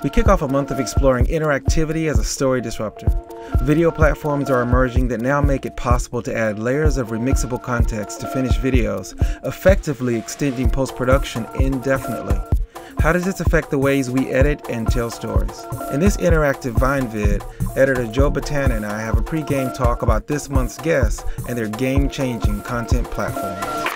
We kick off a month of exploring interactivity as a story disruptor. Video platforms are emerging that now make it possible to add layers of remixable context to finished videos, effectively extending post-production indefinitely. How does this affect the ways we edit and tell stories? In this interactive Vine Vid, editor Joe Botana and I have a pre-game talk about this month's guests and their game-changing content platforms.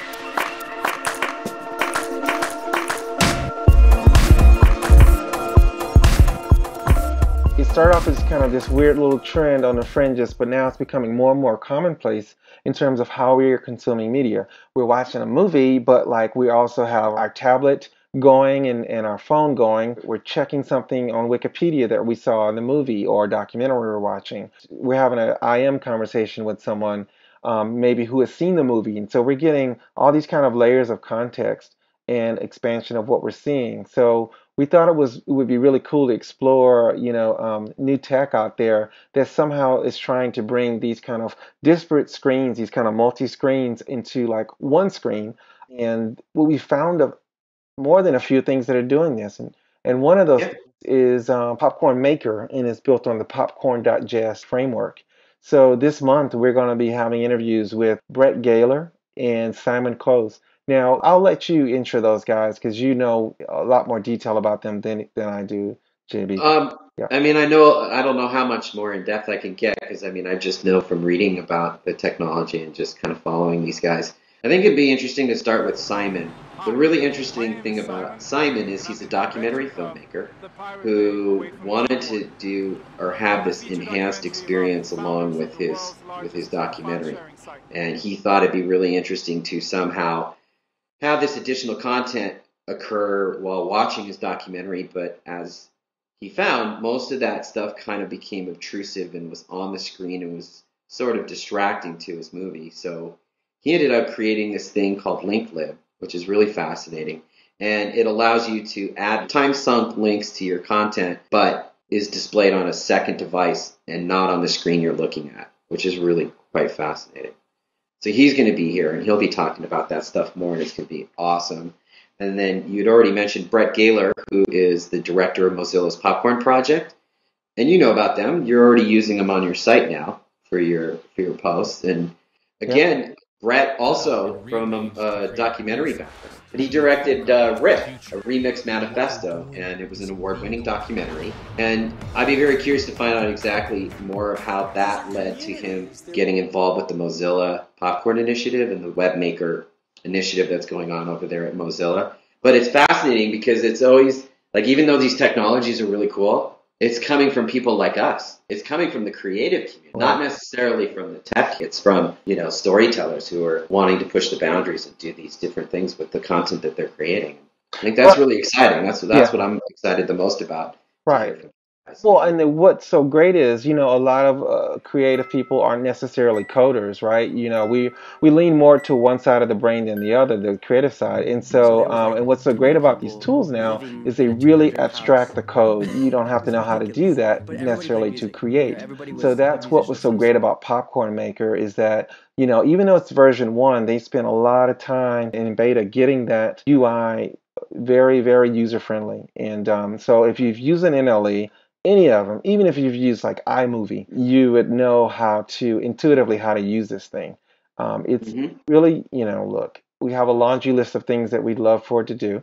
It started off as kind of this weird little trend on the fringes, but now it's becoming more and more commonplace in terms of how we are consuming media. We're watching a movie, but like we also have our tablet going and our phone going. We're checking something on Wikipedia that we saw in the movie or a documentary we're watching. We're having an IM conversation with someone maybe who has seen the movie, and so we're getting all these kind of layers of context and expansion of what we're seeing. So we thought it would be really cool to explore, new tech out there that somehow is trying to bring these kind of disparate screens, these kind of multi-screens into like one screen. And what we found of more than a few things that are doing this, and one of those is Popcorn Maker, and it's built on the Popcorn.js framework. So this month we're going to be having interviews with Brett Gaylor and Simon Close. Now I'll let you intro those guys because you know a lot more detail about them than I do, JB. Yeah. I mean, I don't know how much more in depth I can get because I just know from reading about the technology and just kind of following these guys. I think it'd be interesting to start with Simon. The really interesting thing about Simon is he's a documentary filmmaker who wanted to do or have this enhanced experience along with his documentary. And he thought it'd be really interesting to somehow have this additional content occur while watching his documentary, but as he found, most of that stuff kind of became obtrusive and was on the screen and was sort of distracting to his movie. So he ended up creating this thing called LinkLib, which is really fascinating. And it allows you to add time-sunk links to your content, but is displayed on a second device and not on the screen you're looking at, which is really quite fascinating. So he's going to be here, and he'll be talking about that stuff more, and it's going to be awesome. And then you'd already mentioned Brett Gaylor, who is the director of Mozilla's Popcorn project. And you know about them. You're already using them on your site now for your posts. And again, Brett also from a documentary background. But he directed Riff, a remix manifesto, and it was an award-winning documentary. And I'd be very curious to find out exactly more of how that led to him getting involved with the Mozilla Popcorn Initiative and the webmaker initiative that's going on over there at Mozilla. But it's fascinating because it's always, like, even though these technologies are really cool, it's coming from people like us. It's coming from the creative community, not necessarily from the tech. It's from, storytellers who are wanting to push the boundaries and do these different things with the content that they're creating. I think that's really exciting. That's what I'm excited the most about. Right. Well, and then what's so great is, a lot of creative people aren't necessarily coders, right? We lean more to one side of the brain than the other, the creative side. And so, and what's so great about these tools now is they really abstract the code. You don't have to know how to do that necessarily to create. So that's what was so great about Popcorn Maker is that, even though it's version 1, they spent a lot of time in beta getting that UI very, very user-friendly. And so if you've used an NLE, any of them, even if you've used like iMovie, you would know intuitively how to use this thing. It's really, look, we have a laundry list of things that we'd love for it to do,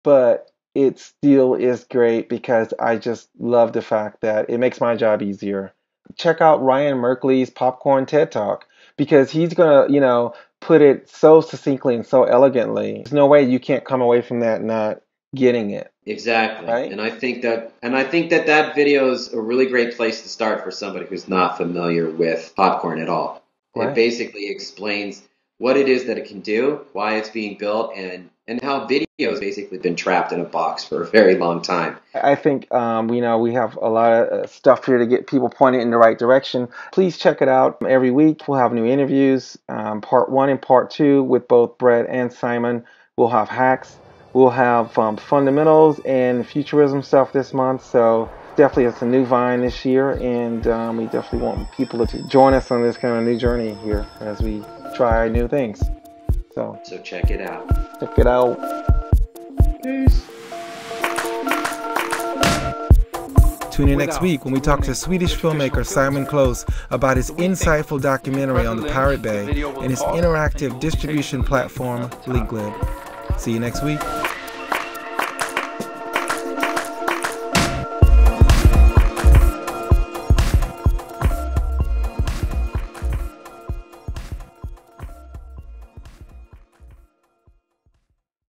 but it still is great because I just love the fact that it makes my job easier. Check out Ryan Merkley's Popcorn TED Talk because he's going to, put it so succinctly and so elegantly. There's no way you can't come away from that not getting it. Exactly. Right? And I think that video is a really great place to start for somebody who's not familiar with Popcorn at all. Right. It basically explains what it is that it can do, why it's being built, and how video has basically been trapped in a box for a very long time. I think we have a lot of stuff here to get people pointed in the right direction. Please check it out. Every week we'll have new interviews, part 1 and part 2 with both Brett and Simon. We'll have hacks. We'll have fundamentals and futurism stuff this month. So definitely it's a new Vine this year, and we definitely want people to join us on this kind of new journey here as we try new things. So check it out. Check it out. Peace. Tune in next week when we talk to Swedish filmmaker Simon Close about his insightful documentary on the Pirate Bay and his interactive distribution platform, LinkLib. See you next week.